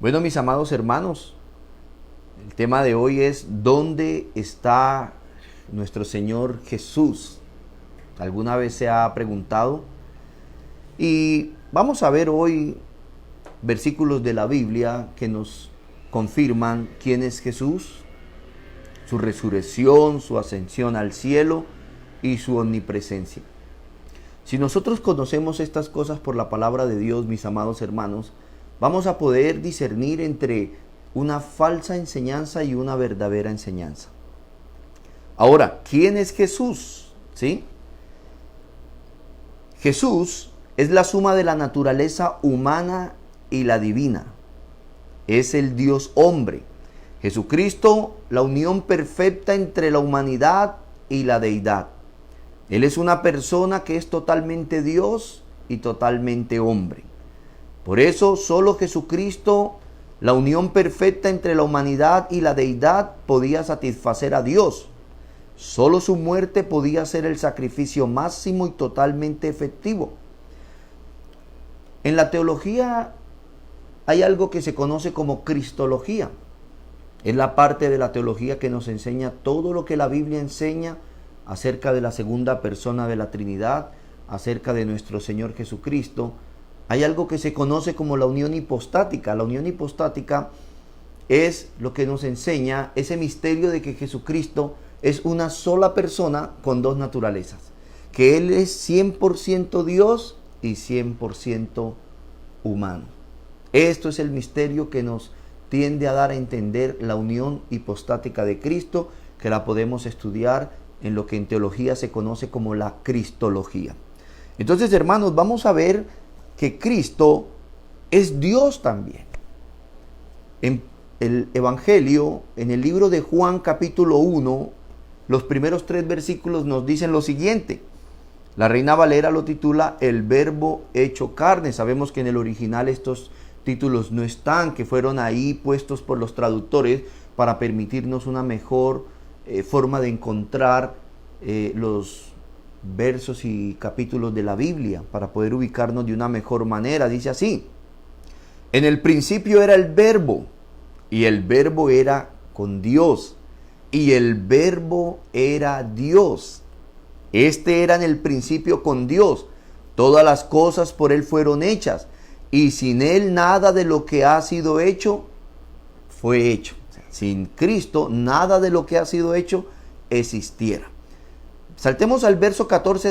Bueno, mis amados hermanos, el tema de hoy es ¿dónde está nuestro Señor Jesús? ¿Alguna vez se ha preguntado? Y vamos a ver hoy versículos de la Biblia que nos confirman quién es Jesús, su resurrección, su ascensión al cielo y su omnipresencia. Si nosotros conocemos estas cosas por la palabra de Dios, mis amados hermanos, vamos a poder discernir entre una falsa enseñanza y una verdadera enseñanza. Ahora, ¿quién es Jesús? ¿Sí? Jesús es la suma de la naturaleza humana y la divina. Es el Dios hombre. Jesucristo, la unión perfecta entre la humanidad y la deidad. Él es una persona que es totalmente Dios y totalmente hombre. Por eso solo Jesucristo, la unión perfecta entre la humanidad y la deidad, podía satisfacer a Dios. Solo su muerte podía ser el sacrificio máximo y totalmente efectivo. En la teología hay algo que se conoce como cristología. Es la parte de la teología que nos enseña todo lo que la Biblia enseña acerca de la segunda persona de la Trinidad, acerca de nuestro Señor Jesucristo. Hay algo que se conoce como la unión hipostática. La unión hipostática es lo que nos enseña ese misterio de que Jesucristo es una sola persona con dos naturalezas. Que Él es 100% Dios y 100% humano. Esto es el misterio que nos tiende a dar a entender la unión hipostática de Cristo, que la podemos estudiar en lo que en teología se conoce como la cristología. Entonces, hermanos, vamos a ver que Cristo es Dios también. En el Evangelio, en el libro de Juan capítulo 1, los primeros 3 versículos nos dicen lo siguiente. La Reina Valera lo titula El Verbo hecho carne. Sabemos que en el original estos títulos no están, que fueron ahí puestos por los traductores para permitirnos una mejor forma de encontrar los versos y capítulos de la Biblia, para poder ubicarnos de una mejor manera. Dice así: en el principio era el Verbo, y el Verbo era con Dios, y el Verbo era Dios. Este era en el principio con Dios. Todas las cosas por Él fueron hechas, y sin Él nada de lo que ha sido hecho fue hecho. O sea, sin Cristo nada de lo que ha sido hecho existiera. Saltemos al verso 14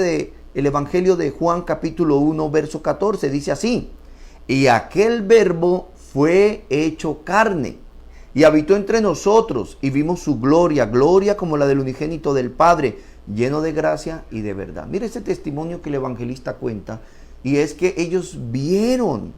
del Evangelio de Juan capítulo 1, verso 14. Dice así: y aquel Verbo fue hecho carne, y habitó entre nosotros, y vimos su gloria, gloria como la del unigénito del Padre, lleno de gracia y de verdad. Mire ese testimonio que el evangelista cuenta, y es que ellos vieron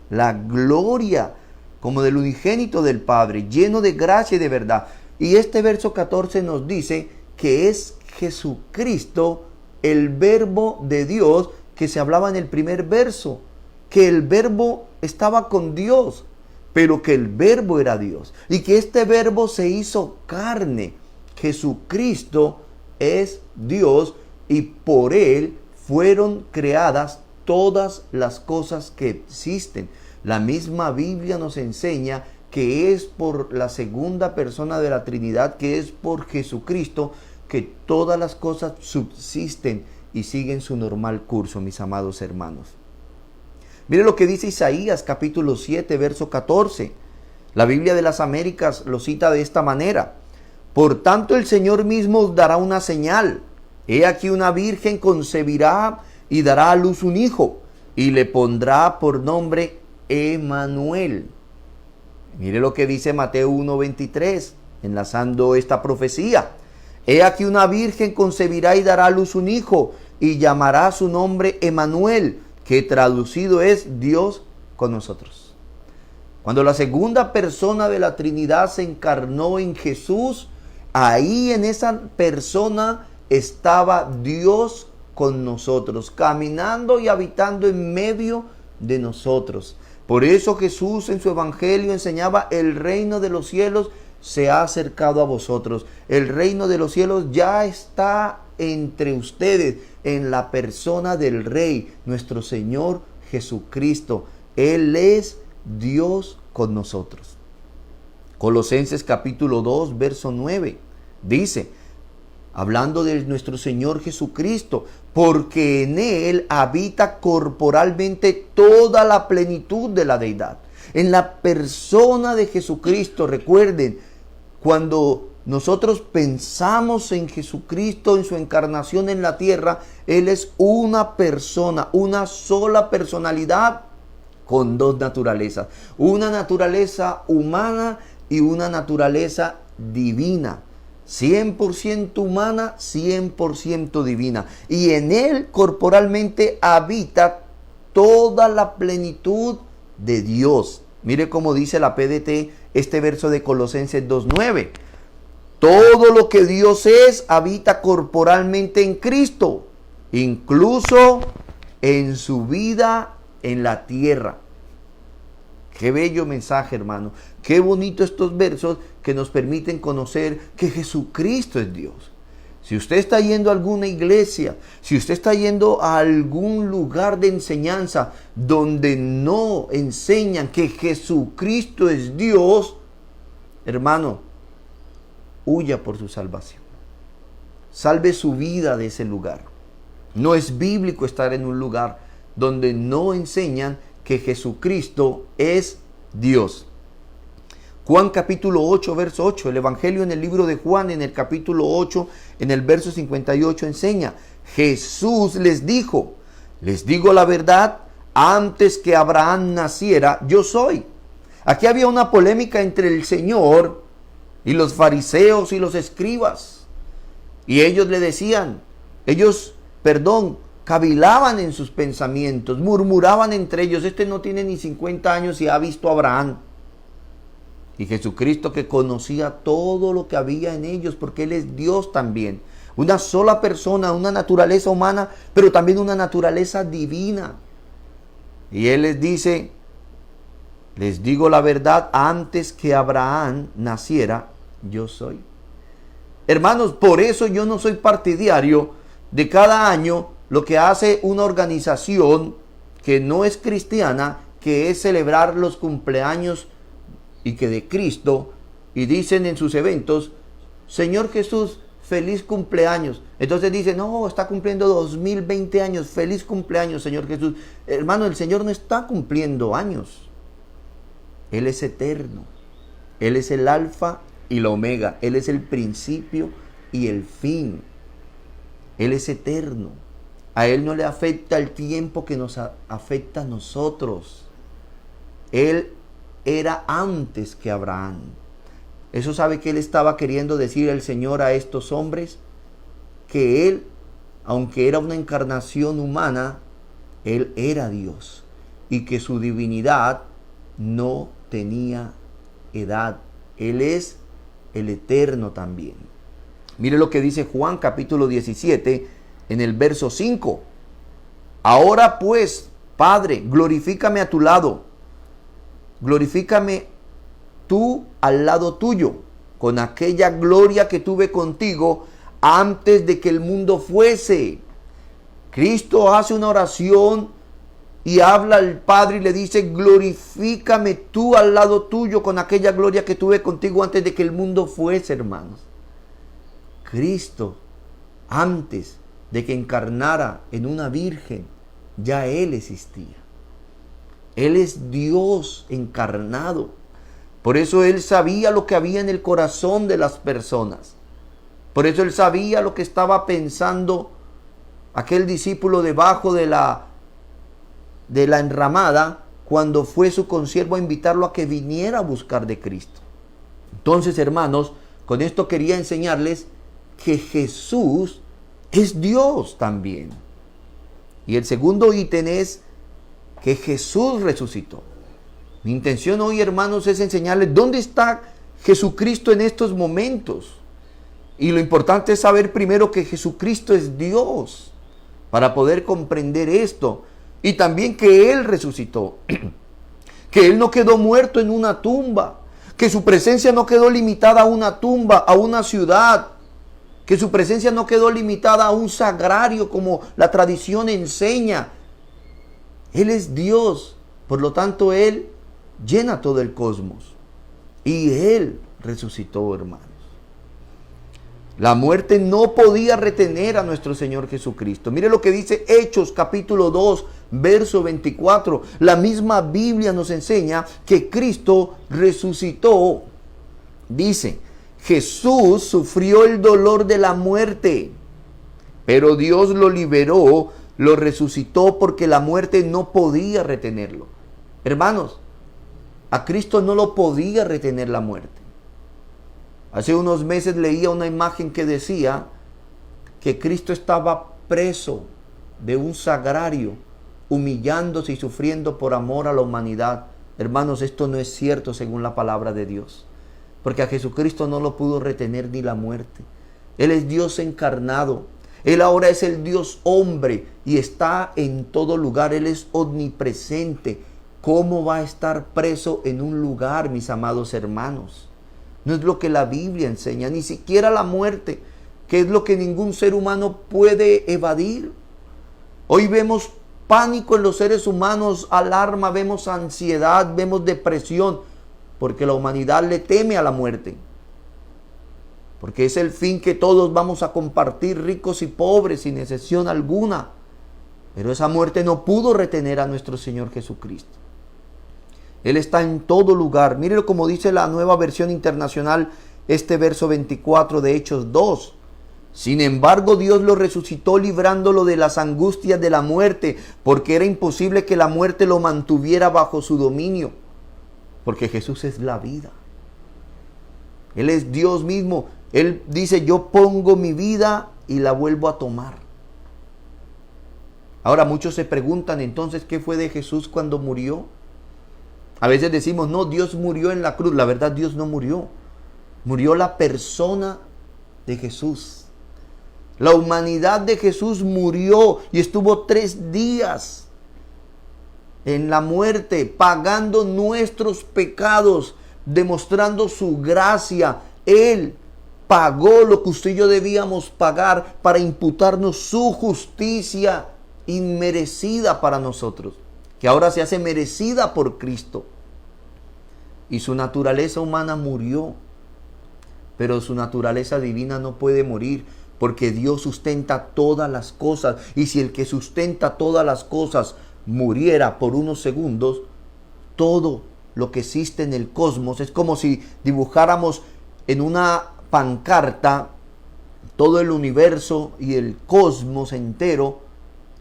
la gloria como del unigénito del Padre, lleno de gracia y de verdad. Y este verso 14 nos dice que es Jesucristo, el Verbo de Dios, que se hablaba en el primer verso, que el Verbo estaba con Dios, pero que el Verbo era Dios, y que este Verbo se hizo carne. Jesucristo es Dios, y por Él fueron creadas todas las cosas que existen. La misma Biblia nos enseña que es por la segunda persona de la Trinidad, que es por Jesucristo, que todas las cosas subsisten y siguen su normal curso, mis amados hermanos. Mire lo que dice Isaías capítulo 7, verso 14. La Biblia de las Américas lo cita de esta manera: por tanto el Señor mismo os dará una señal. He aquí una virgen concebirá y dará a luz un hijo, y le pondrá por nombre Emmanuel. Mire lo que dice Mateo 1:23, enlazando esta profecía. He aquí una virgen concebirá y dará a luz un hijo, y llamará su nombre Emmanuel, que traducido es Dios con nosotros. Cuando la segunda persona de la Trinidad se encarnó en Jesús, ahí en esa persona estaba Dios con nosotros, caminando y habitando en medio de nosotros. Por eso Jesús en su evangelio enseñaba: el reino de los cielos se ha acercado a vosotros. El reino de los cielos ya está entre ustedes, en la persona del Rey, nuestro Señor Jesucristo. Él es Dios con nosotros. Colosenses capítulo 2, verso 9, dice, hablando de nuestro Señor Jesucristo, porque en Él habita corporalmente toda la plenitud de la deidad. En la persona de Jesucristo, recuerden, cuando nosotros pensamos en Jesucristo, en su encarnación en la tierra, Él es una persona, una sola personalidad con dos naturalezas. Una naturaleza humana y una naturaleza divina. 100% humana, 100% divina. Y en Él corporalmente habita toda la plenitud de Dios. Mire cómo dice la PDT este verso de Colosenses 2:9. Todo lo que Dios es habita corporalmente en Cristo, incluso en su vida en la tierra. Qué bello mensaje, hermano. Qué bonito estos versos que nos permiten conocer que Jesucristo es Dios. Si usted está yendo a alguna iglesia, si usted está yendo a algún lugar de enseñanza donde no enseñan que Jesucristo es Dios, hermano, huya por su salvación. Salve su vida de ese lugar. No es bíblico estar en un lugar donde no enseñan que Jesucristo es Dios. Juan capítulo 8, verso 8. El Evangelio en el libro de Juan, en el capítulo 8, en el verso 58, enseña: Jesús les dijo, les digo la verdad, antes que Abraham naciera, yo soy. Aquí había una polémica entre el Señor y los fariseos y los escribas. Y ellos le decían, cavilaban en sus pensamientos, murmuraban entre ellos, este no tiene ni 50 años y ha visto a Abraham. Y Jesucristo, que conocía todo lo que había en ellos, porque Él es Dios también. Una sola persona, una naturaleza humana, pero también una naturaleza divina. Y Él les dice, les digo la verdad, antes que Abraham naciera, yo soy. Hermanos, por eso yo no soy partidario de cada año lo que hace una organización que no es cristiana, que es celebrar los cumpleaños y que de Cristo, y dicen en sus eventos, Señor Jesús, feliz cumpleaños. Entonces dicen, no, está cumpliendo 2020 años, feliz cumpleaños, Señor Jesús. Hermano, el Señor no está cumpliendo años. Él es eterno. Él es el alfa y la omega. Él es el principio y el fin. Él es eterno. A Él no le afecta el tiempo que nos afecta a nosotros. Él era antes que Abraham. Eso sabe que Él estaba queriendo decir el Señor a estos hombres, que Él, aunque era una encarnación humana, Él era Dios y que su divinidad no tenía edad. Él es el eterno también. Mire lo que dice Juan capítulo 17 en el verso 5. Ahora pues, Padre, glorifícame a tu lado. Glorifícame tú al lado tuyo, con aquella gloria que tuve contigo antes de que el mundo fuese. Cristo hace una oración y habla al Padre y le dice, glorifícame tú al lado tuyo con aquella gloria que tuve contigo antes de que el mundo fuese, hermanos. Cristo, antes de que encarnara en una virgen, ya Él existía. Él es Dios encarnado. Por eso Él sabía lo que había en el corazón de las personas. Por eso Él sabía lo que estaba pensando aquel discípulo debajo de la enramada cuando fue su consiervo a invitarlo a que viniera a buscar de Cristo. Entonces, hermanos, con esto quería enseñarles que Jesús es Dios también. Y el segundo ítem es que Jesús resucitó. Mi intención hoy, hermanos, es enseñarles dónde está Jesucristo en estos momentos. Y lo importante es saber primero que Jesucristo es Dios, para poder comprender esto. Y también que Él resucitó. Que Él no quedó muerto en una tumba. Que su presencia no quedó limitada a una tumba, a una ciudad. Que su presencia no quedó limitada a un sagrario como la tradición enseña. Él es Dios. Por lo tanto, Él llena todo el cosmos. Y Él resucitó, hermanos. La muerte no podía retener a nuestro Señor Jesucristo. Mire lo que dice Hechos capítulo 2, verso 24. La misma Biblia nos enseña que Cristo resucitó. Dice, Jesús sufrió el dolor de la muerte, pero Dios lo liberó, lo resucitó porque la muerte no podía retenerlo. Hermanos, a Cristo no lo podía retener la muerte. Hace unos meses leía una imagen que decía que Cristo estaba preso de un sagrario, humillándose y sufriendo por amor a la humanidad. Hermanos, esto no es cierto según la palabra de Dios, porque a Jesucristo no lo pudo retener ni la muerte. Él es Dios encarnado. Él ahora es el Dios hombre y está en todo lugar. Él es omnipresente. ¿Cómo va a estar preso en un lugar, mis amados hermanos? No es lo que la Biblia enseña, ni siquiera la muerte, que es lo que ningún ser humano puede evadir. Hoy vemos pánico en los seres humanos, alarma, vemos ansiedad, vemos depresión, porque la humanidad le teme a la muerte. Porque es el fin que todos vamos a compartir, ricos y pobres, sin excepción alguna. Pero esa muerte no pudo retener a nuestro Señor Jesucristo. Él está en todo lugar. Mírenlo como dice la Nueva Versión Internacional, este verso 24 de Hechos 2. Sin embargo, Dios lo resucitó librándolo de las angustias de la muerte, porque era imposible que la muerte lo mantuviera bajo su dominio. Porque Jesús es la vida. Él es Dios mismo. Él dice, yo pongo mi vida y la vuelvo a tomar. Ahora muchos se preguntan entonces, ¿qué fue de Jesús cuando murió? A veces decimos, no, Dios murió en la cruz. La verdad, Dios no murió. Murió la persona de Jesús. La humanidad de Jesús murió y estuvo 3 días en la muerte, pagando nuestros pecados, demostrando su gracia. Él pagó lo que usted y yo debíamos pagar para imputarnos su justicia inmerecida para nosotros, que ahora se hace merecida por Cristo. Y su naturaleza humana murió, pero su naturaleza divina no puede morir, porque Dios sustenta todas las cosas. Y si el que sustenta todas las cosas muriera por unos segundos, todo lo que existe en el cosmos es como si dibujáramos en una pancarta todo el universo y el cosmos entero,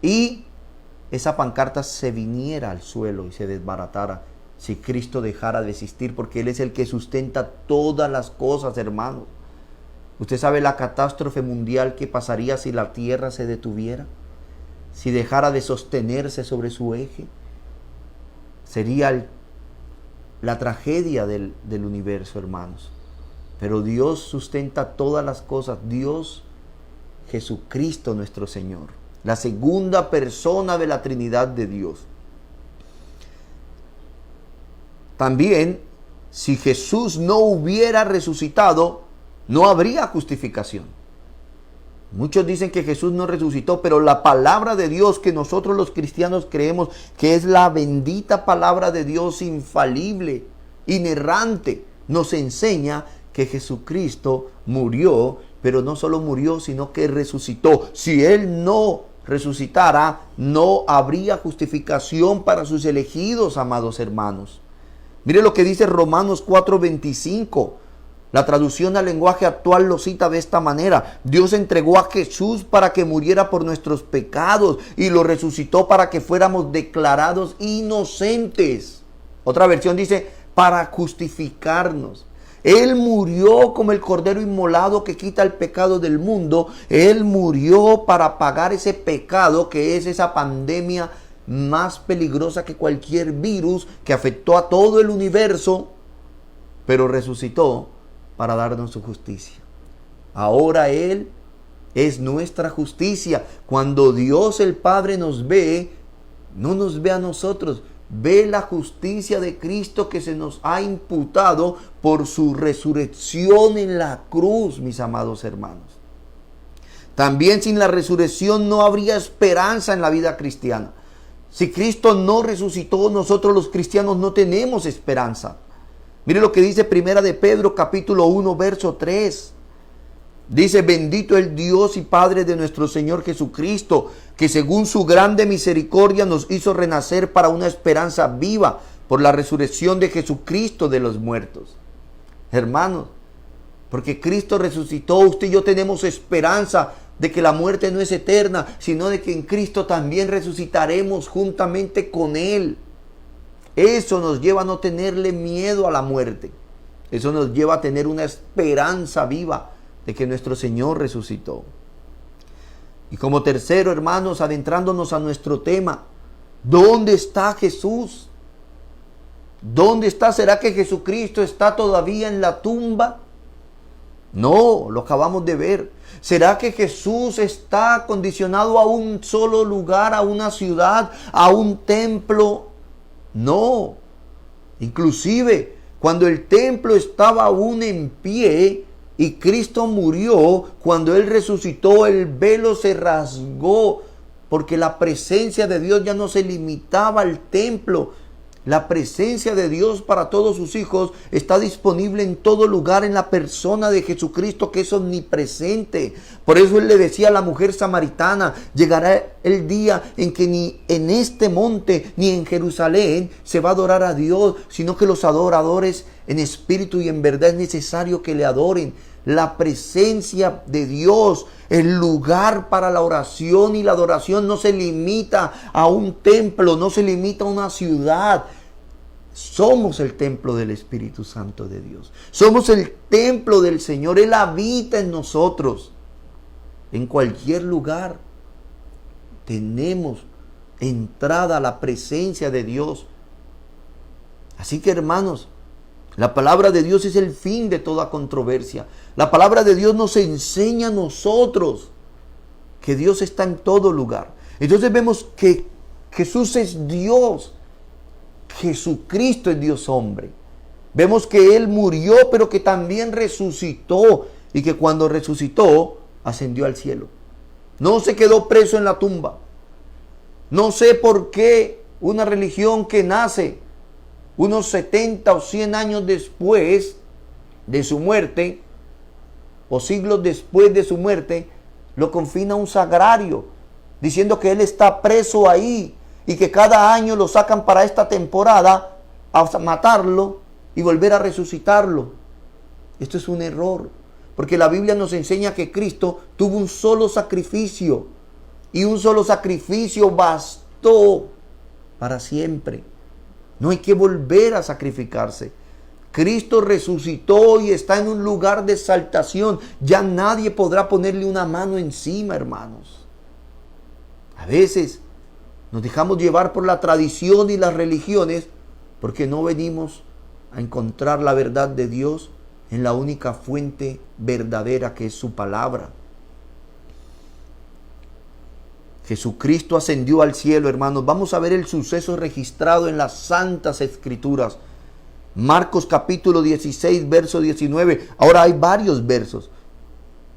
y esa pancarta se viniera al suelo y se desbaratara si Cristo dejara de existir, porque Él es el que sustenta todas las cosas, hermano. ¿Usted sabe la catástrofe mundial que pasaría si la Tierra se detuviera? Si dejara de sostenerse sobre su eje. Sería la tragedia del universo, hermanos. Pero Dios sustenta todas las cosas. Dios, Jesucristo nuestro Señor, la segunda persona de la Trinidad de Dios. También, si Jesús no hubiera resucitado, no habría justificación. Muchos dicen que Jesús no resucitó, pero la palabra de Dios que nosotros los cristianos creemos que es la bendita palabra de Dios infalible, inerrante, nos enseña que Jesucristo murió, pero no solo murió, sino que resucitó. Si Él no resucitara, no habría justificación para sus elegidos, amados hermanos. Mire lo que dice Romanos 4:25. La traducción al lenguaje actual lo cita de esta manera: Dios entregó a Jesús para que muriera por nuestros pecados y lo resucitó para que fuéramos declarados inocentes. Otra versión dice, para justificarnos. Él murió como el cordero inmolado que quita el pecado del mundo. Él murió para pagar ese pecado que es esa pandemia más peligrosa que cualquier virus que afectó a todo el universo, pero resucitó para darnos su justicia. Ahora Él es nuestra justicia. Cuando Dios el Padre nos ve, no nos ve a nosotros, ve la justicia de Cristo que se nos ha imputado por su resurrección en la cruz, mis amados hermanos. También sin la resurrección no habría esperanza en la vida cristiana. Si Cristo no resucitó, nosotros los cristianos no tenemos esperanza. Mire lo que dice Primera de Pedro, capítulo 1, verso 3. Dice: bendito el Dios y Padre de nuestro Señor Jesucristo, que según su grande misericordia nos hizo renacer para una esperanza viva por la resurrección de Jesucristo de los muertos. Hermanos, porque Cristo resucitó, usted y yo tenemos esperanza de que la muerte no es eterna, sino de que en Cristo también resucitaremos juntamente con Él. Eso nos lleva a no tenerle miedo a la muerte. Eso nos lleva a tener una esperanza viva de que nuestro Señor resucitó. Y como tercero, hermanos, adentrándonos a nuestro tema, ¿dónde está Jesús? ¿Dónde está? ¿Será que Jesucristo está todavía en la tumba? No, lo acabamos de ver. ¿Será que Jesús está condicionado a un solo lugar, a una ciudad, a un templo? No. Inclusive, cuando el templo estaba aún en pie y Cristo murió, cuando Él resucitó, el velo se rasgó, porque la presencia de Dios ya no se limitaba al templo. La presencia de Dios para todos sus hijos está disponible en todo lugar en la persona de Jesucristo, que es omnipresente. Por eso Él le decía a la mujer samaritana: llegará el día en que ni en este monte ni en Jerusalén se va a adorar a Dios, sino que los adoradores en espíritu y en verdad es necesario que le adoren. La presencia de Dios, el lugar para la oración y la adoración, no se limita a un templo, no se limita a una ciudad. Somos el templo del Espíritu Santo de Dios. Somos el templo del Señor. Él habita en nosotros. En cualquier lugar tenemos entrada a la presencia de Dios. Así que, hermanos, la palabra de Dios es el fin de toda controversia. La palabra de Dios nos enseña a nosotros que Dios está en todo lugar. Entonces vemos que Jesús es Dios. Jesucristo es Dios hombre. Vemos que Él murió, pero que también resucitó. Y que cuando resucitó, ascendió al cielo. No se quedó preso en la tumba. No sé por qué una religión que nace unos 70 o 100 años después de su muerte, o siglos después de su muerte, lo confina a un sagrario, diciendo que Él está preso ahí y que cada año lo sacan para esta temporada a matarlo y volver a resucitarlo. Esto es un error, porque la Biblia nos enseña que Cristo tuvo un solo sacrificio, y un solo sacrificio bastó para siempre. No hay que volver a sacrificarse. Cristo resucitó y está en un lugar de exaltación. Ya nadie podrá ponerle una mano encima, hermanos. A veces nos dejamos llevar por la tradición y las religiones porque no venimos a encontrar la verdad de Dios en la única fuente verdadera, que es su palabra. Jesucristo ascendió al cielo, hermanos. Vamos a ver el suceso registrado en las Santas Escrituras. Marcos capítulo 16, verso 19. Ahora hay varios versos,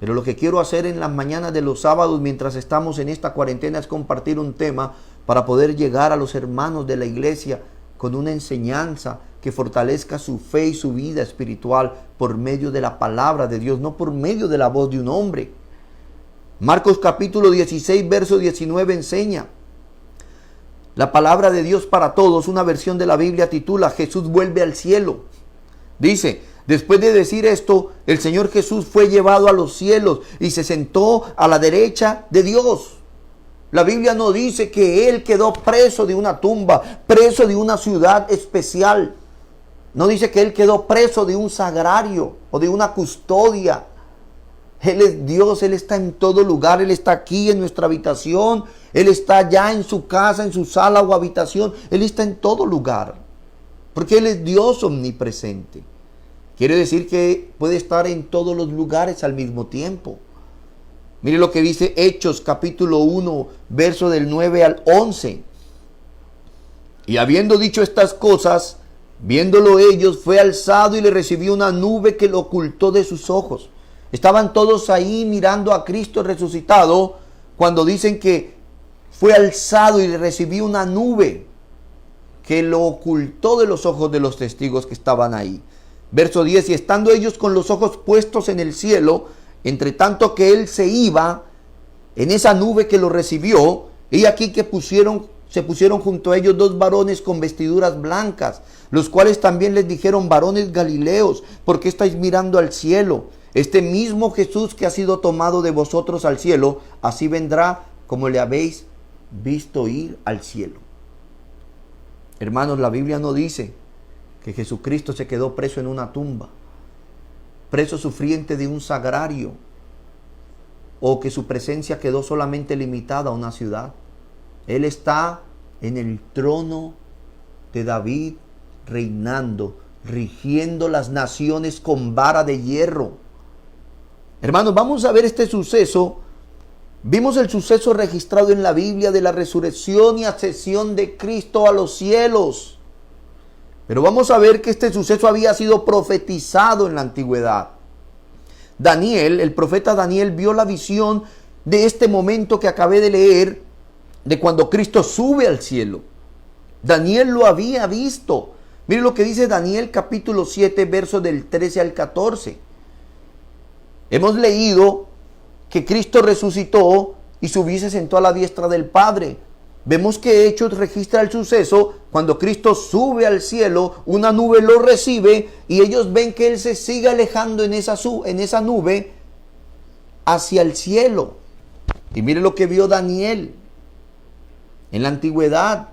pero lo que quiero hacer en las mañanas de los sábados, mientras estamos en esta cuarentena, es compartir un tema para poder llegar a los hermanos de la iglesia con una enseñanza que fortalezca su fe y su vida espiritual por medio de la palabra de Dios, no por medio de la voz de un hombre. Marcos capítulo 16, verso 19 enseña: la palabra de Dios para todos, una versión de la Biblia titula Jesús vuelve al cielo. Dice: después de decir esto, el Señor Jesús fue llevado a los cielos y se sentó a la derecha de Dios. La Biblia no dice que Él quedó preso de una tumba, preso de una ciudad especial. No dice que Él quedó preso de un sagrario o de una custodia. Él es Dios, Él está en todo lugar. Él está aquí en nuestra habitación, Él está allá en su casa, en su sala o habitación. Él está en todo lugar, porque Él es Dios omnipresente. Quiere decir que puede estar en todos los lugares al mismo tiempo. Mire lo que dice Hechos capítulo 1, verso del 9 al 11. Y habiendo dicho estas cosas, viéndolo ellos, fue alzado y le recibió una nube que lo ocultó de sus ojos. Estaban todos ahí mirando a Cristo resucitado, cuando dicen que fue alzado y recibió una nube que lo ocultó de los ojos de los testigos que estaban ahí. Verso 10, y estando ellos con los ojos puestos en el cielo, entre tanto que él se iba, en esa nube que lo recibió, y aquí que se pusieron junto a ellos dos varones con vestiduras blancas, los cuales también les dijeron: varones Galileos, ¿por qué estáis mirando al cielo? Este mismo Jesús que ha sido tomado de vosotros al cielo, así vendrá como le habéis visto ir al cielo. Hermanos, la Biblia no dice que Jesucristo se quedó preso en una tumba, preso sufriente de un sagrario, o que su presencia quedó solamente limitada a una ciudad. Él está en el trono de David, reinando, rigiendo las naciones con vara de hierro. Hermanos, vamos a ver este suceso. Vimos el suceso registrado en la Biblia de la resurrección y ascensión de Cristo a los cielos. Pero vamos a ver que este suceso había sido profetizado en la antigüedad. Daniel, el profeta Daniel, vio la visión de este momento que acabé de leer, de cuando Cristo sube al cielo. Daniel lo había visto. Mire lo que dice Daniel capítulo 7, versos del 13 al 14. Hemos leído que Cristo resucitó y subió y se sentó a la diestra del Padre. Vemos que Hechos registra el suceso cuando Cristo sube al cielo, una nube lo recibe y ellos ven que Él se sigue alejando en esa nube hacia el cielo. Y mire lo que vio Daniel en la antigüedad,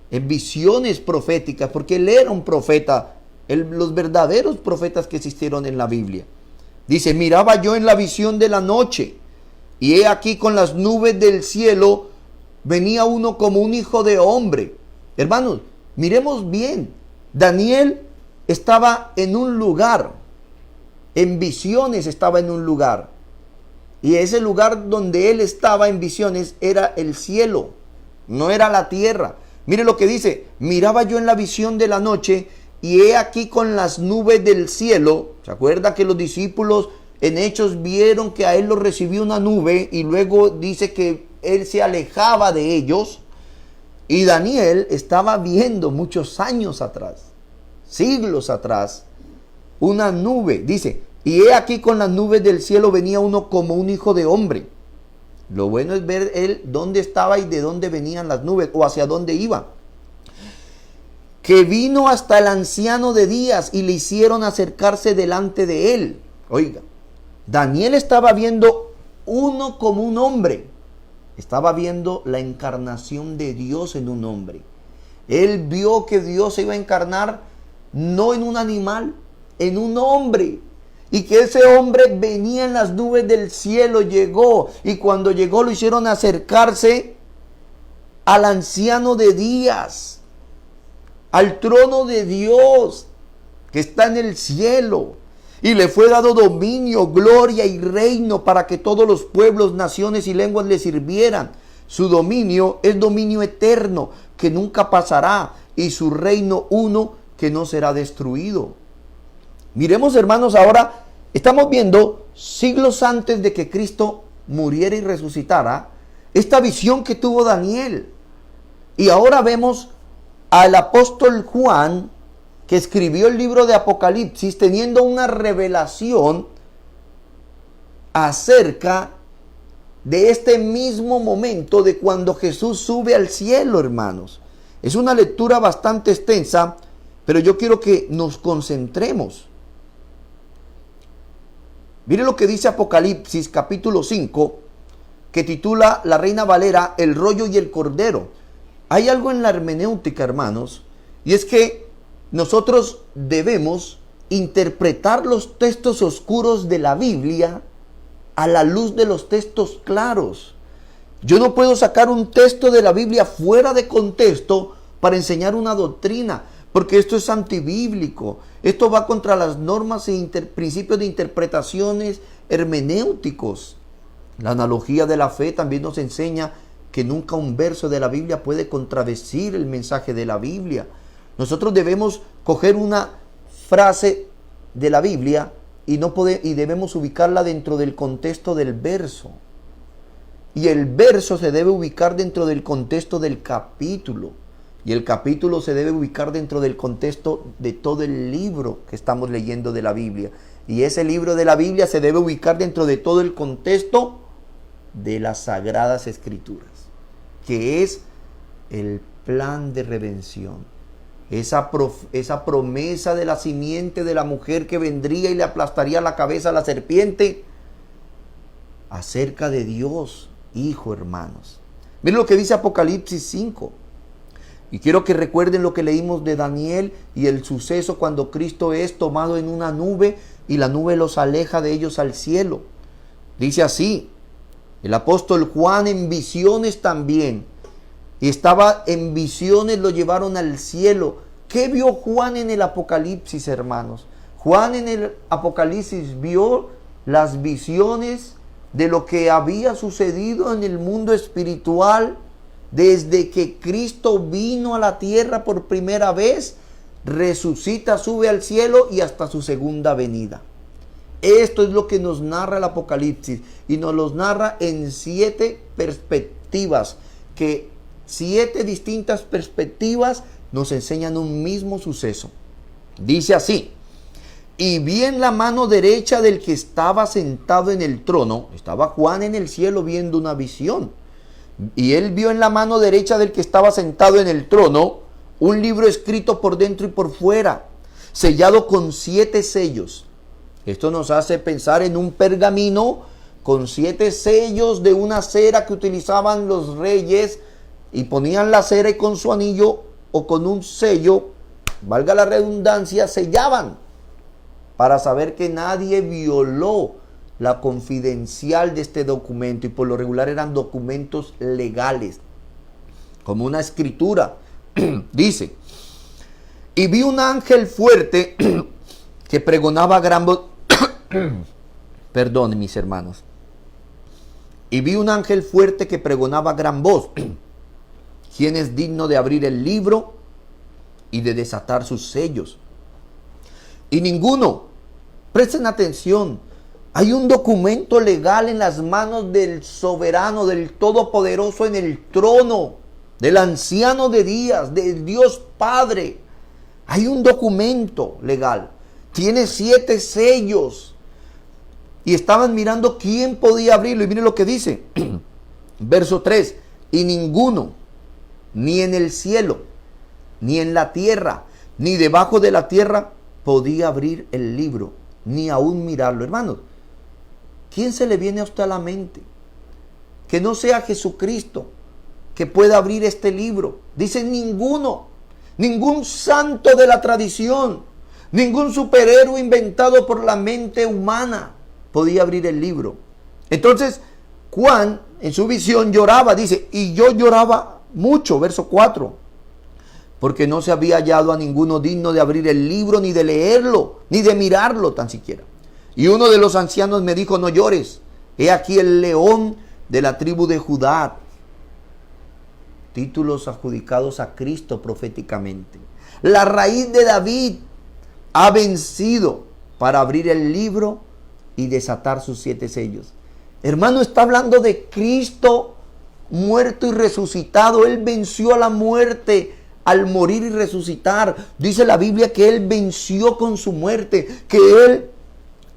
en visiones proféticas, porque él era un profeta, los verdaderos profetas que existieron en la Biblia. Dice: miraba yo en la visión de la noche, y he aquí con las nubes del cielo venía uno como un hijo de hombre. Hermanos, miremos bien. Daniel estaba en un lugar, en visiones estaba en un lugar, y ese lugar donde él estaba en visiones era el cielo, no era la tierra. Mire lo que dice: miraba yo en la visión de la noche, y he aquí con las nubes del cielo. ¿Se acuerda que los discípulos en Hechos vieron que a él lo recibió una nube y luego dice que él se alejaba de ellos? Y Daniel estaba viendo muchos años atrás, siglos atrás, una nube. Dice: y he aquí con las nubes del cielo venía uno como un hijo de hombre. Lo bueno es ver él dónde estaba y de dónde venían las nubes o hacia dónde iba. Que vino hasta el anciano de días y le hicieron acercarse delante de él. Oiga, Daniel estaba viendo uno como un hombre. Estaba viendo la encarnación de Dios en un hombre. Él vio que Dios se iba a encarnar no en un animal, en un hombre. Y que ese hombre venía en las nubes del cielo, llegó. Y cuando llegó lo hicieron acercarse al anciano de días, al trono de Dios que está en el cielo. Y le fue dado dominio, gloria y reino para que todos los pueblos, naciones y lenguas le sirvieran. Su dominio es dominio eterno que nunca pasará, y su reino uno que no será destruido. Miremos, hermanos, ahora estamos viendo siglos antes de que Cristo muriera y resucitara, esta visión que tuvo Daniel. Y ahora vemos al apóstol Juan, que escribió el libro de Apocalipsis, teniendo una revelación acerca de este mismo momento de cuando Jesús sube al cielo, hermanos. Es una lectura bastante extensa, pero yo quiero que nos concentremos. Mire lo que dice Apocalipsis capítulo 5, que titula la Reina Valera: el rollo y el cordero. Hay algo en la hermenéutica, hermanos, y es que nosotros debemos interpretar los textos oscuros de la Biblia a la luz de los textos claros. Yo no puedo sacar un texto de la Biblia fuera de contexto para enseñar una doctrina, porque esto es antibíblico. Esto va contra las normas e principios de interpretaciones hermenéuticos. La analogía de la fe también nos enseña que nunca un verso de la Biblia puede contradecir el mensaje de la Biblia. Nosotros debemos coger una frase de la Biblia y debemos ubicarla dentro del contexto del verso. y el verso se debe ubicar dentro del contexto del capítulo. Y el capítulo se debe ubicar dentro del contexto de todo el libro que estamos leyendo de la Biblia. Y ese libro de la Biblia se debe ubicar dentro de todo el contexto de las Sagradas Escrituras, que es el plan de redención. Esa promesa de la simiente de la mujer que vendría y le aplastaría la cabeza a la serpiente, acerca de Dios, Hijo, hermanos. Miren lo que dice Apocalipsis 5. Y quiero que recuerden lo que leímos de Daniel y el suceso cuando Cristo es tomado en una nube y la nube los aleja de ellos al cielo. Dice así, el apóstol Juan en visiones también. Y estaba en visiones, lo llevaron al cielo. ¿Qué vio Juan en el Apocalipsis, hermanos? Juan en el Apocalipsis vio las visiones de lo que había sucedido en el mundo espiritual desde que Cristo vino a la tierra por primera vez, resucita, sube al cielo y hasta su segunda venida. Esto es lo que nos narra el Apocalipsis y nos los narra en 7 perspectivas, que 7 distintas perspectivas nos enseñan un mismo suceso. Dice así: y vi en la mano derecha del que estaba sentado en el trono, estaba Juan en el cielo viendo una visión, y él vio en la mano derecha del que estaba sentado en el trono un libro escrito por dentro y por fuera, sellado con 7 sellos. Esto nos hace pensar en un pergamino con 7 sellos de una cera que utilizaban los reyes, y ponían la cera y con su anillo o con un sello, valga la redundancia, sellaban para saber que nadie violó la confidencial de este documento, y por lo regular eran documentos legales, como una escritura. Dice, y vi un ángel fuerte que pregonaba a gran voz, perdón, mis hermanos, y vi un ángel fuerte que pregonaba a gran voz, ¿quién es digno de abrir el libro y de desatar sus sellos? Y ninguno, presten atención, hay un documento legal en las manos del soberano, del todopoderoso en el trono, del anciano de días, del Dios Padre. Hay un documento legal, tiene 7 sellos. Y estaban mirando quién podía abrirlo. Y miren lo que dice, verso 3, y ninguno, ni en el cielo, ni en la tierra, ni debajo de la tierra, podía abrir el libro, ni aún mirarlo. Hermanos, ¿quién se le viene a usted a la mente que no sea Jesucristo que pueda abrir este libro? Dice ninguno, ningún santo de la tradición, ningún superhéroe inventado por la mente humana podía abrir el libro. Entonces Juan en su visión lloraba, dice, y yo lloraba mucho, verso 4, porque no se había hallado a ninguno digno de abrir el libro, ni de leerlo, ni de mirarlo tan siquiera. Y uno de los ancianos me dijo, no llores, he aquí el león de la tribu de Judá. Títulos adjudicados a Cristo proféticamente. La raíz de David ha vencido para abrir el libro y desatar sus 7 sellos. Hermano, está hablando de Cristo muerto y resucitado. Él venció a la muerte al morir y resucitar. Dice la Biblia que Él venció con su muerte, que Él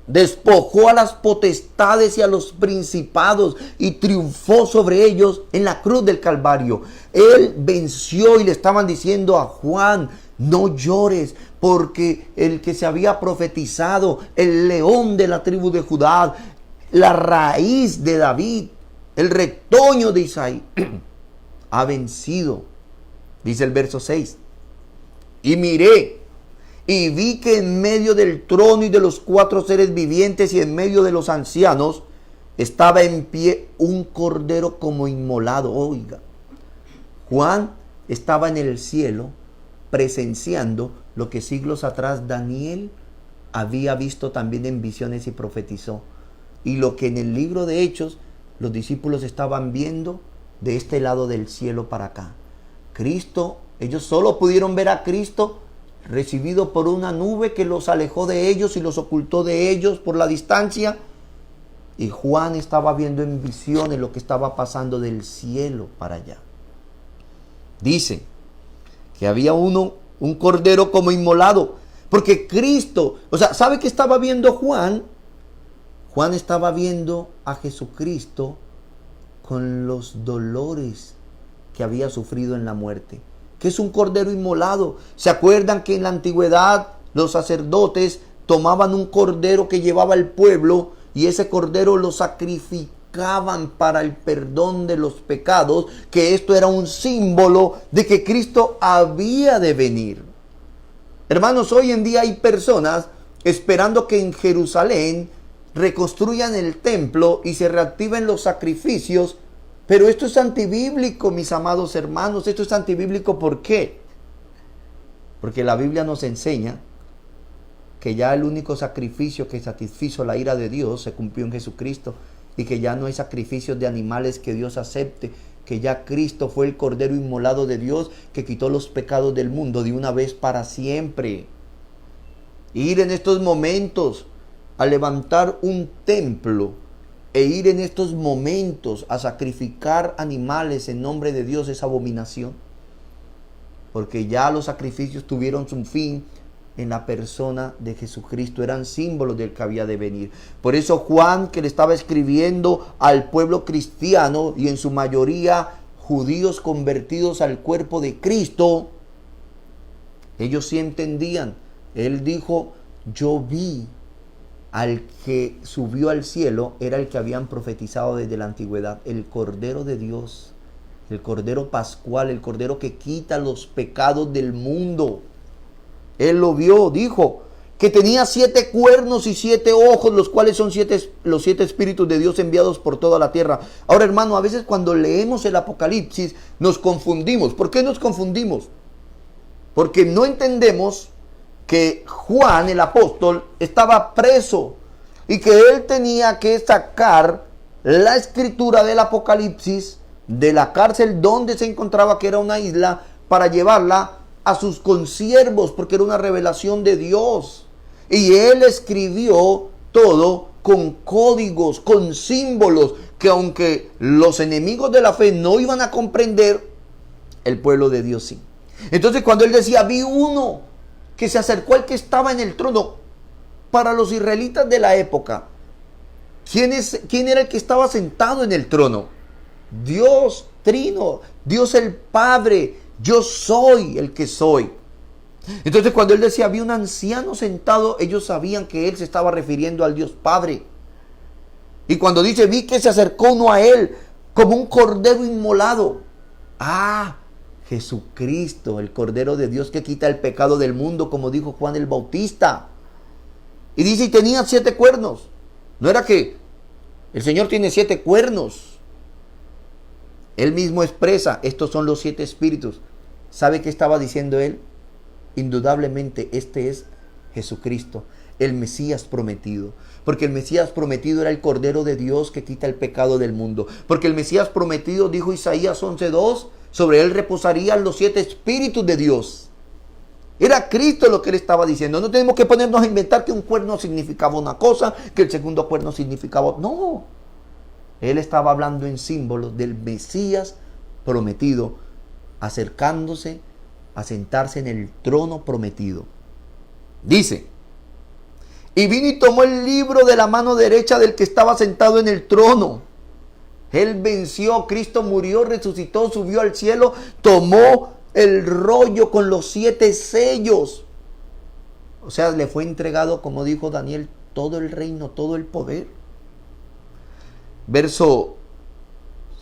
despojó a las potestades y a los principados y triunfó sobre ellos en la cruz del Calvario. Él venció, y le estaban diciendo a Juan, no llores, porque el que se había profetizado, el león de la tribu de Judá, la raíz de David, el retoño de Isaí, ha vencido. Dice el verso 6, y miré, y vi que en medio del trono y de los 4 seres vivientes y en medio de los ancianos estaba en pie un cordero como inmolado. Oiga, Juan estaba en el cielo presenciando lo que siglos atrás Daniel había visto también en visiones y profetizó. Y lo que en el libro de Hechos los discípulos estaban viendo de este lado del cielo para acá. Cristo, ellos solo pudieron ver a Cristo recibido por una nube que los alejó de ellos y los ocultó de ellos por la distancia. Y Juan estaba viendo en visiones lo que estaba pasando del cielo para allá. Dice que había un cordero como inmolado. Porque Cristo, ¿sabe qué estaba viendo Juan? Juan estaba viendo a Jesucristo con los dolores que había sufrido en la muerte. Que es un cordero inmolado. ¿Se acuerdan que en la antigüedad los sacerdotes tomaban un cordero que llevaba el pueblo y ese cordero lo sacrificaban para el perdón de los pecados? Que esto era un símbolo de que Cristo había de venir. Hermanos, hoy en día hay personas esperando que en Jerusalén reconstruyan el templo y se reactiven los sacrificios, pero esto es antibíblico, mis amados hermanos. Esto es antibíblico, ¿por qué? Porque la Biblia nos enseña que ya el único sacrificio que satisfizo la ira de Dios se cumplió en Jesucristo, y que ya no hay sacrificios de animales que Dios acepte, que ya Cristo fue el cordero inmolado de Dios que quitó los pecados del mundo de una vez para siempre. Ir en estos momentos a levantar un templo e ir en estos momentos a sacrificar animales en nombre de Dios es abominación, porque ya los sacrificios tuvieron su fin en la persona de Jesucristo. Eran símbolos del que había de venir. Por eso Juan, que le estaba escribiendo al pueblo cristiano, y en su mayoría judíos convertidos al cuerpo de Cristo, ellos sí entendían. Él dijo: yo vi al que subió al cielo, era el que habían profetizado desde la antigüedad, el Cordero de Dios, el Cordero Pascual, el Cordero que quita los pecados del mundo. Él lo vio, dijo que tenía 7 cuernos y 7 ojos, los cuales son los 7 espíritus de Dios enviados por toda la tierra. Ahora, hermano, a veces cuando leemos el Apocalipsis nos confundimos. ¿Por qué nos confundimos? Porque no entendemos que Juan, el apóstol, estaba preso y que él tenía que sacar la escritura del Apocalipsis de la cárcel donde se encontraba, que era una isla, para llevarla a sus consiervos, porque era una revelación de Dios. Y él escribió todo con códigos, con símbolos, que aunque los enemigos de la fe no iban a comprender, el pueblo de Dios sí. Entonces, cuando él decía: vi uno que se acercó al que estaba en el trono, para los israelitas de la época, ¿quién era el que estaba sentado en el trono? Dios Trino, Dios el Padre. Yo soy el que soy. Entonces, cuando él decía: vi un anciano sentado, ellos sabían que él se estaba refiriendo al Dios Padre. Y cuando dice: vi que se acercó uno a él como un cordero inmolado. Jesucristo, el Cordero de Dios que quita el pecado del mundo, como dijo Juan el Bautista. Y dice: y tenía 7 cuernos. No era que el Señor tiene 7 cuernos. Él mismo expresa: estos son los 7 espíritus. ¿Sabe qué estaba diciendo él? Indudablemente este es Jesucristo, el Mesías prometido. Porque el Mesías prometido era el Cordero de Dios que quita el pecado del mundo. Porque el Mesías prometido, dijo Isaías 11:2, sobre él reposarían los 7 espíritus de Dios. Era Cristo lo que él estaba diciendo. No tenemos que ponernos a inventar que un cuerno significaba una cosa, que el segundo cuerno significaba otra. No. Él estaba hablando en símbolos del Mesías prometido, acercándose a sentarse en el trono prometido. Dice: y vino y tomó el libro de la mano derecha del que estaba sentado en el trono. Él venció, Cristo murió, resucitó, subió al cielo, tomó el rollo con los 7 sellos. O sea, le fue entregado, como dijo Daniel, todo el reino, todo el poder. Verso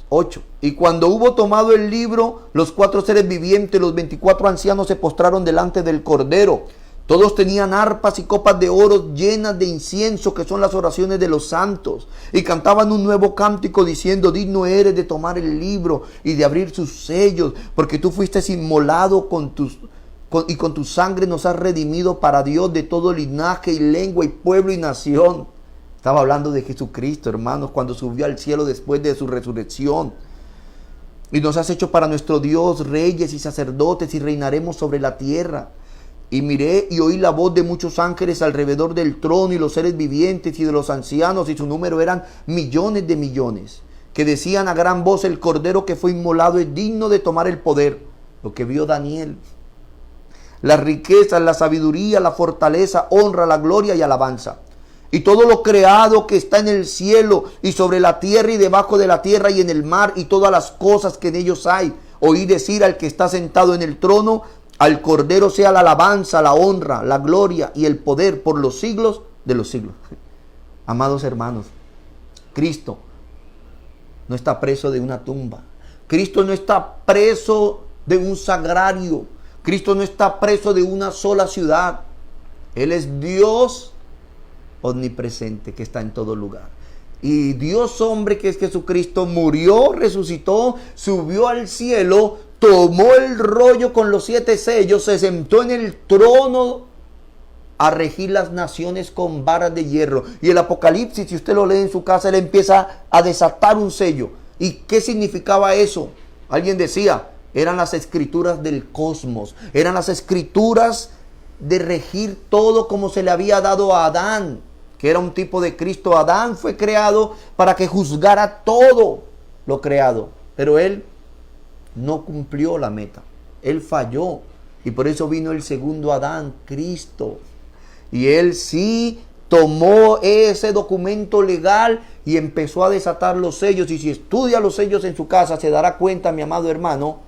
8. Y cuando hubo tomado el libro, los 4 seres vivientes, los 24 ancianos se postraron delante del Cordero. Todos tenían arpas y copas de oro llenas de incienso, que son las oraciones de los santos. Y cantaban un nuevo cántico diciendo: digno eres de tomar el libro y de abrir sus sellos, porque tú fuiste inmolado y con tu sangre nos has redimido para Dios de todo linaje y lengua y pueblo y nación. Estaba hablando de Jesucristo, hermanos, cuando subió al cielo después de su resurrección. Y nos has hecho para nuestro Dios reyes y sacerdotes, y reinaremos sobre la tierra. Y miré y oí la voz de muchos ángeles alrededor del trono y los seres vivientes y de los ancianos, y su número eran millones de millones, que decían a gran voz: el cordero que fue inmolado es digno de tomar el poder. Lo que vio Daniel. Las riquezas, la sabiduría, la fortaleza, honra, la gloria y alabanza. Y todo lo creado que está en el cielo y sobre la tierra y debajo de la tierra y en el mar y todas las cosas que en ellos hay. Oí decir al que está sentado en el trono: al Cordero sea la alabanza, la honra, la gloria y el poder por los siglos de los siglos. Amados hermanos, Cristo no está preso de una tumba. Cristo no está preso de un sagrario. Cristo no está preso de una sola ciudad. Él es Dios omnipresente que está en todo lugar. Y Dios hombre, que es Jesucristo, murió, resucitó, subió al cielo, tomó el rollo con los 7 sellos, se sentó en el trono a regir las naciones con varas de hierro. Y el Apocalipsis, si usted lo lee en su casa, él empieza a desatar un sello. ¿Y qué significaba eso? Alguien decía: eran las escrituras del cosmos, eran las escrituras de regir todo como se le había dado a Adán, que era un tipo de Cristo. Adán fue creado para que juzgara todo lo creado, pero él no cumplió la meta, él falló, y por eso vino el segundo Adán, Cristo, y él sí tomó ese documento legal y empezó a desatar los sellos. Y si estudia los sellos en su casa, se dará cuenta, mi amado hermano,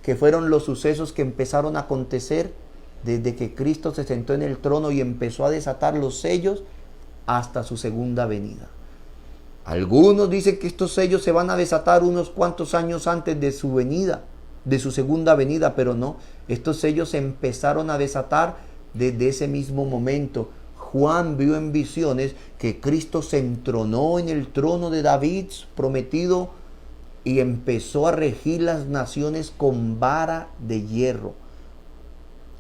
que fueron los sucesos que empezaron a acontecer desde que Cristo se sentó en el trono y empezó a desatar los sellos hasta su segunda venida. Algunos dicen que estos sellos se van a desatar unos cuantos años antes de su venida, de su segunda venida, pero no. Estos sellos se empezaron a desatar desde ese mismo momento. Juan vio en visiones que Cristo se entronó en el trono de David prometido y empezó a regir las naciones con vara de hierro.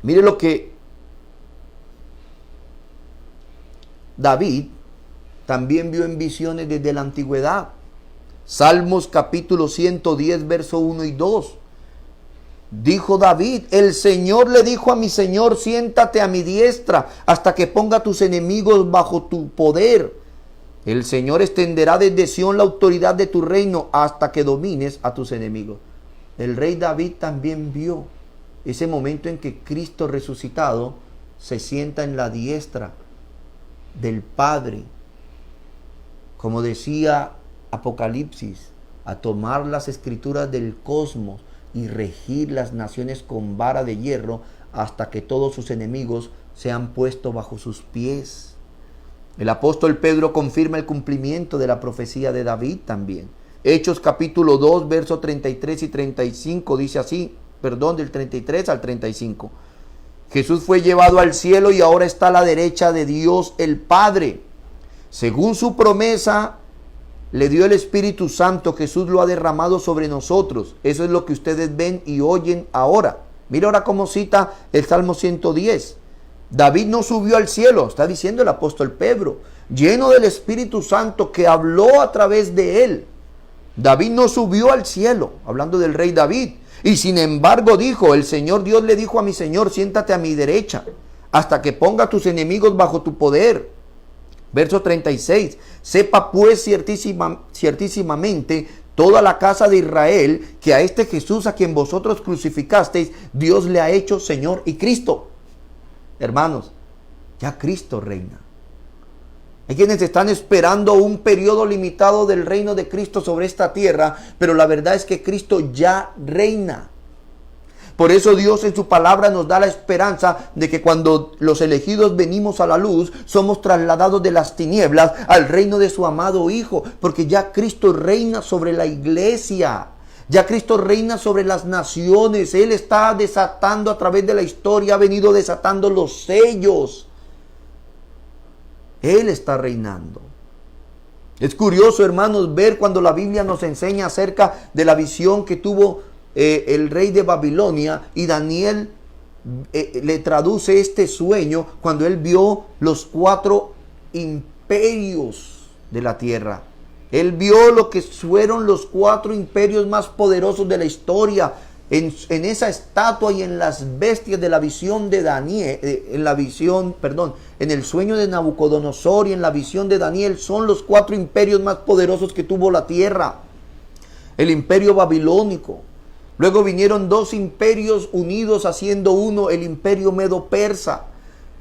Mire lo que David también vio en visiones desde la antigüedad. Salmos capítulo 110, verso 1 y 2. Dijo David: el Señor le dijo a mi Señor: siéntate a mi diestra hasta que ponga a tus enemigos bajo tu poder. El Señor extenderá desde Sión la autoridad de tu reino hasta que domines a tus enemigos. El rey David también vio ese momento en que Cristo resucitado se sienta en la diestra del Padre, como decía Apocalipsis, a tomar las escrituras del cosmos y regir las naciones con vara de hierro hasta que todos sus enemigos sean puestos bajo sus pies. El apóstol Pedro confirma el cumplimiento de la profecía de David también. Hechos capítulo 2, versos 33 y 35 dice así, del 33 al 35. Jesús fue llevado al cielo y ahora está a la derecha de Dios el Padre. Según su promesa, le dio el Espíritu Santo. Jesús lo ha derramado sobre nosotros. Eso es lo que ustedes ven y oyen ahora. Mira ahora cómo cita el Salmo 110. David no subió al cielo, está diciendo el apóstol Pedro, lleno del Espíritu Santo que habló a través de él. David no subió al cielo, hablando del rey David. Y sin embargo dijo: el Señor Dios le dijo a mi Señor: siéntate a mi derecha hasta que ponga a tus enemigos bajo tu poder. Verso 36. Sepa pues ciertísimamente toda la casa de Israel que a este Jesús a quien vosotros crucificasteis, Dios le ha hecho Señor y Cristo. Hermanos, ya Cristo reina. Hay quienes están esperando un periodo limitado del reino de Cristo sobre esta tierra, pero la verdad es que Cristo ya reina. Por eso Dios en su palabra nos da la esperanza de que cuando los elegidos venimos a la luz, somos trasladados de las tinieblas al reino de su amado Hijo, porque ya Cristo reina sobre la iglesia. Ya Cristo reina sobre las naciones. Él está desatando a través de la historia, ha venido desatando los sellos. Él está reinando. Es curioso, hermanos, ver cuando la Biblia nos enseña acerca de la visión que tuvo el rey de Babilonia, y Daniel le traduce este sueño cuando él vio los 4 imperios de la tierra. Él vio lo que fueron los 4 imperios más poderosos de la historia. en esa estatua y en las bestias de la visión de Daniel, en el sueño de Nabucodonosor y en la visión de Daniel, son los 4 imperios más poderosos que tuvo la tierra. El imperio babilónico. Luego vinieron 2 imperios unidos haciendo uno, el imperio medo-persa.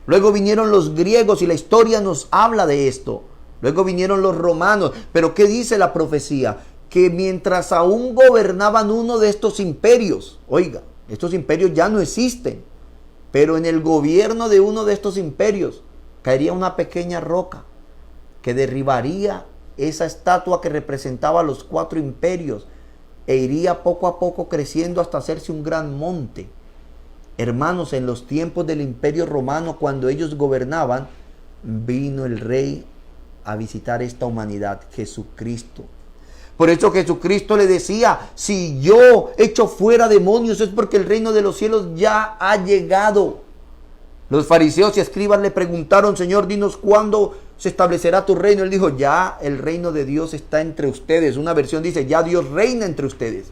Luego vinieron los griegos y la historia nos habla de esto. Luego vinieron los romanos. Pero ¿qué dice la profecía? Que mientras aún gobernaban uno de estos imperios, oiga, estos imperios ya no existen, pero en el gobierno de uno de estos imperios caería una pequeña roca que derribaría esa estatua que representaba los 4 imperios e iría poco a poco creciendo hasta hacerse un gran monte. Hermanos, en los tiempos del imperio romano, cuando ellos gobernaban, vino el rey a visitar esta humanidad, Jesucristo. Por eso Jesucristo le decía, si yo echo fuera demonios es porque el reino de los cielos ya ha llegado. Los fariseos y escribas le preguntaron, Señor, dinos cuándo se establecerá tu reino. Él dijo, ya el reino de Dios está entre ustedes. Una versión dice, ya Dios reina entre ustedes.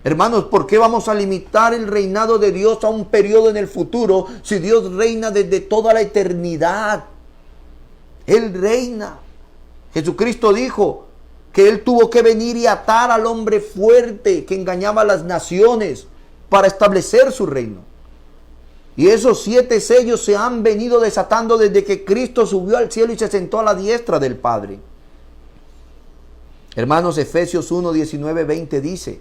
Hermanos, ¿por qué vamos a limitar el reinado de Dios a un periodo en el futuro si Dios reina desde toda la eternidad? Él reina. Jesucristo dijo que Él tuvo que venir y atar al hombre fuerte que engañaba a las naciones para establecer su reino. Y esos 7 sellos se han venido desatando desde que Cristo subió al cielo y se sentó a la diestra del Padre. Hermanos, Efesios 1, 19, 20 dice,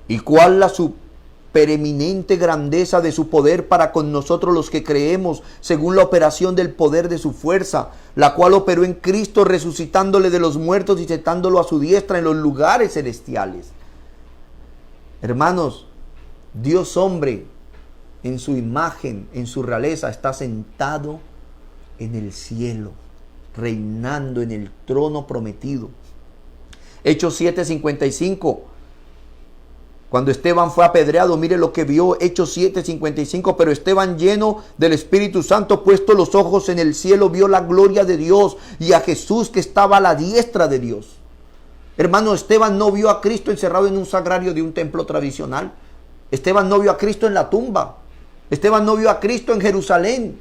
¿y cuál la supereminente grandeza de su poder para con nosotros los que creemos, según la operación del poder de su fuerza, la cual operó en Cristo resucitándole de los muertos y sentándolo a su diestra en los lugares celestiales? Hermanos, Dios hombre, en su imagen, en su realeza, está sentado en el cielo, reinando en el trono prometido. Hechos 7:55. Cuando Esteban fue apedreado, mire lo que vio, Hechos 7:55, pero Esteban, lleno del Espíritu Santo, puesto los ojos en el cielo, vio la gloria de Dios y a Jesús que estaba a la diestra de Dios. Hermano, Esteban no vio a Cristo encerrado en un sagrario de un templo tradicional. Esteban no vio a Cristo en la tumba. Esteban no vio a Cristo en Jerusalén.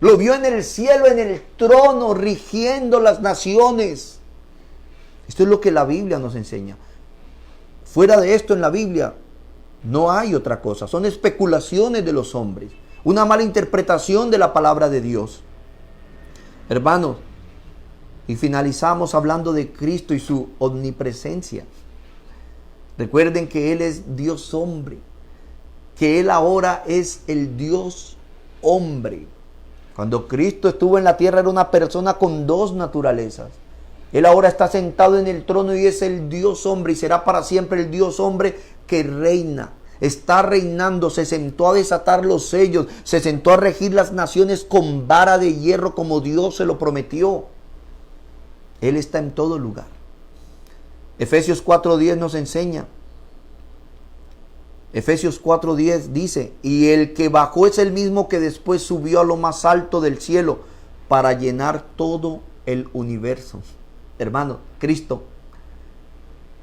Lo vio en el cielo, en el trono, rigiendo las naciones. Esto es lo que la Biblia nos enseña. Fuera de esto en la Biblia no hay otra cosa. Son especulaciones de los hombres. Una mala interpretación de la palabra de Dios. Hermanos, y finalizamos hablando de Cristo y su omnipresencia. Recuerden que Él es Dios hombre. Que Él ahora es el Dios hombre. Cuando Cristo estuvo en la tierra era una persona con 2 naturalezas. Él ahora está sentado en el trono y es el Dios hombre y será para siempre el Dios hombre que reina. Está reinando, se sentó a desatar los sellos, se sentó a regir las naciones con vara de hierro como Dios se lo prometió. Él está en todo lugar. Efesios 4:10 nos enseña. Efesios 4:10 dice, y el que bajó es el mismo que después subió a lo más alto del cielo para llenar todo el universo. Hermano, Cristo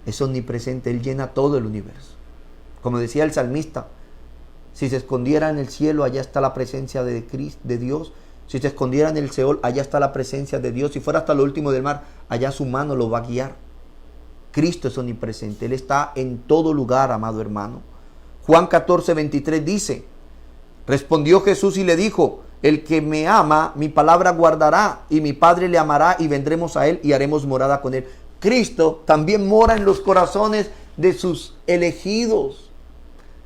es omnipresente, Él llena todo el universo. Como decía el salmista, si se escondiera en el cielo, allá está la presencia de Dios. Si se escondiera en el Seol, allá está la presencia de Dios. Si fuera hasta lo último del mar, allá su mano lo va a guiar. Cristo es omnipresente, Él está en todo lugar, amado hermano. Juan 14:23 dice, respondió Jesús y le dijo, el que me ama, mi palabra guardará, y mi Padre le amará, y vendremos a Él y haremos morada con Él. Cristo también mora en los corazones de sus elegidos.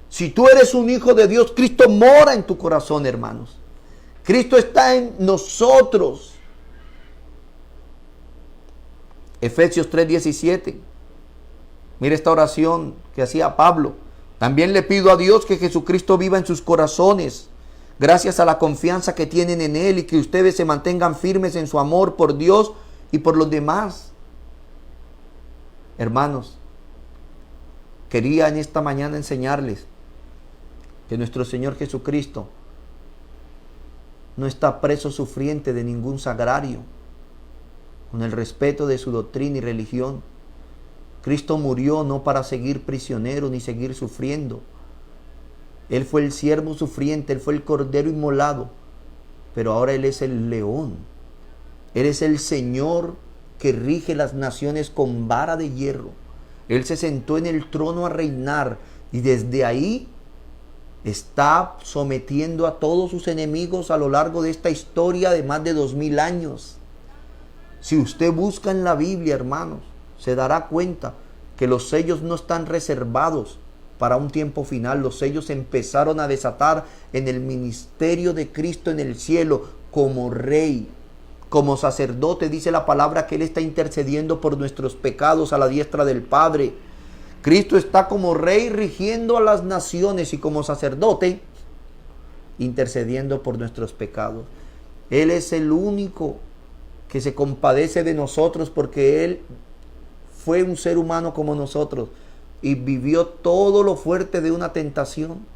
Si tú eres un hijo de Dios, Cristo mora en tu corazón, hermanos. Cristo está en nosotros. Efesios 3:17. Mire esta oración que hacía Pablo. También le pido a Dios que Jesucristo viva en sus corazones, gracias a la confianza que tienen en Él, y que ustedes se mantengan firmes en su amor por Dios y por los demás. Hermanos, quería en esta mañana enseñarles que nuestro Señor Jesucristo no está preso sufriente de ningún sagrario, con el respeto de su doctrina y religión. Cristo murió no para seguir prisionero ni seguir sufriendo. Él fue el siervo sufriente, Él fue el cordero inmolado, pero ahora Él es el león. Él es el Señor que rige las naciones con vara de hierro. Él se sentó en el trono a reinar y desde ahí está sometiendo a todos sus enemigos a lo largo de esta historia de más de 2000 años. Si usted busca en la Biblia, hermanos, se dará cuenta que los sellos no están reservados para un tiempo final. Los sellos empezaron a desatar en el ministerio de Cristo en el cielo como rey, como sacerdote. Dice la palabra que Él está intercediendo por nuestros pecados a la diestra del Padre. Cristo está como rey rigiendo a las naciones y como sacerdote intercediendo por nuestros pecados. Él es el único que se compadece de nosotros porque Él fue un ser humano como nosotros y vivió todo lo fuerte de una tentación.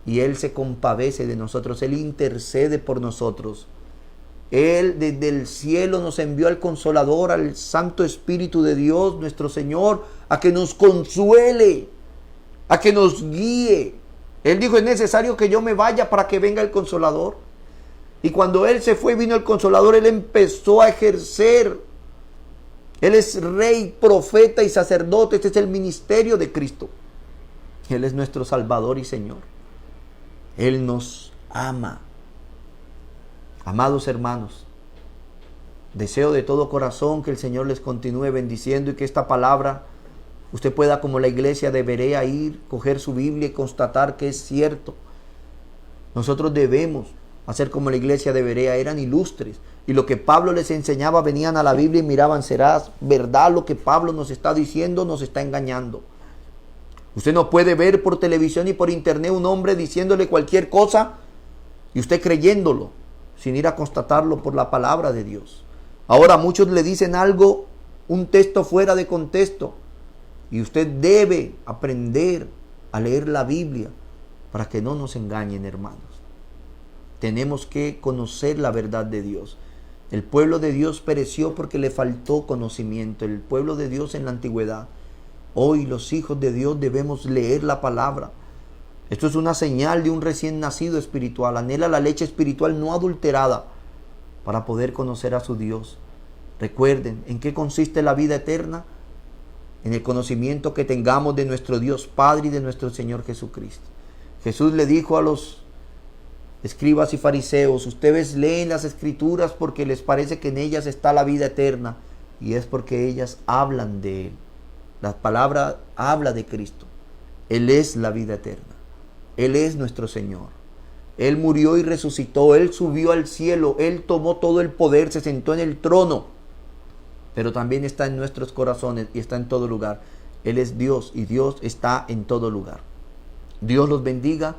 Y Él se compadece de nosotros, Él intercede por nosotros. Él desde el cielo nos envió al Consolador, al Santo Espíritu de Dios, nuestro Señor, a que nos consuele, a que nos guíe. Él dijo, es necesario que yo me vaya para que venga el Consolador. Y cuando Él se fue, vino el Consolador, Él empezó a ejercer. Él es rey, profeta y sacerdote. Este es el ministerio de Cristo. Él es nuestro Salvador y Señor. Él nos ama. Amados hermanos, deseo de todo corazón que el Señor les continúe bendiciendo y que esta palabra usted pueda, como la iglesia de Berea, ir, coger su Biblia y constatar que es cierto. Nosotros debemos hacer como la iglesia de Berea, eran ilustres. Y lo que Pablo les enseñaba, venían a la Biblia y miraban, ¿será verdad lo que Pablo nos está diciendo? Nos está engañando. Usted no puede ver por televisión y por internet un hombre diciéndole cualquier cosa y usted creyéndolo, sin ir a constatarlo por la palabra de Dios. Ahora muchos le dicen algo, un texto fuera de contexto, y usted debe aprender a leer la Biblia para que no nos engañen, hermanos. Tenemos que conocer la verdad de Dios. El pueblo de Dios pereció porque le faltó conocimiento. El pueblo de Dios en la antigüedad. Hoy los hijos de Dios debemos leer la palabra. Esto es una señal de un recién nacido espiritual. Anhela la leche espiritual no adulterada para poder conocer a su Dios. Recuerden, ¿en qué consiste la vida eterna? En el conocimiento que tengamos de nuestro Dios Padre y de nuestro Señor Jesucristo. Jesús le dijo a los escribas y fariseos, ustedes leen las escrituras porque les parece que en ellas está la vida eterna, y es porque ellas hablan de Él. La palabra habla de Cristo. Él es la vida eterna. Él es nuestro Señor. Él murió y resucitó. Él subió al cielo. Él tomó todo el poder, se sentó en el trono. Pero también está en nuestros corazones y está en todo lugar. Él es Dios y Dios está en todo lugar. Dios los bendiga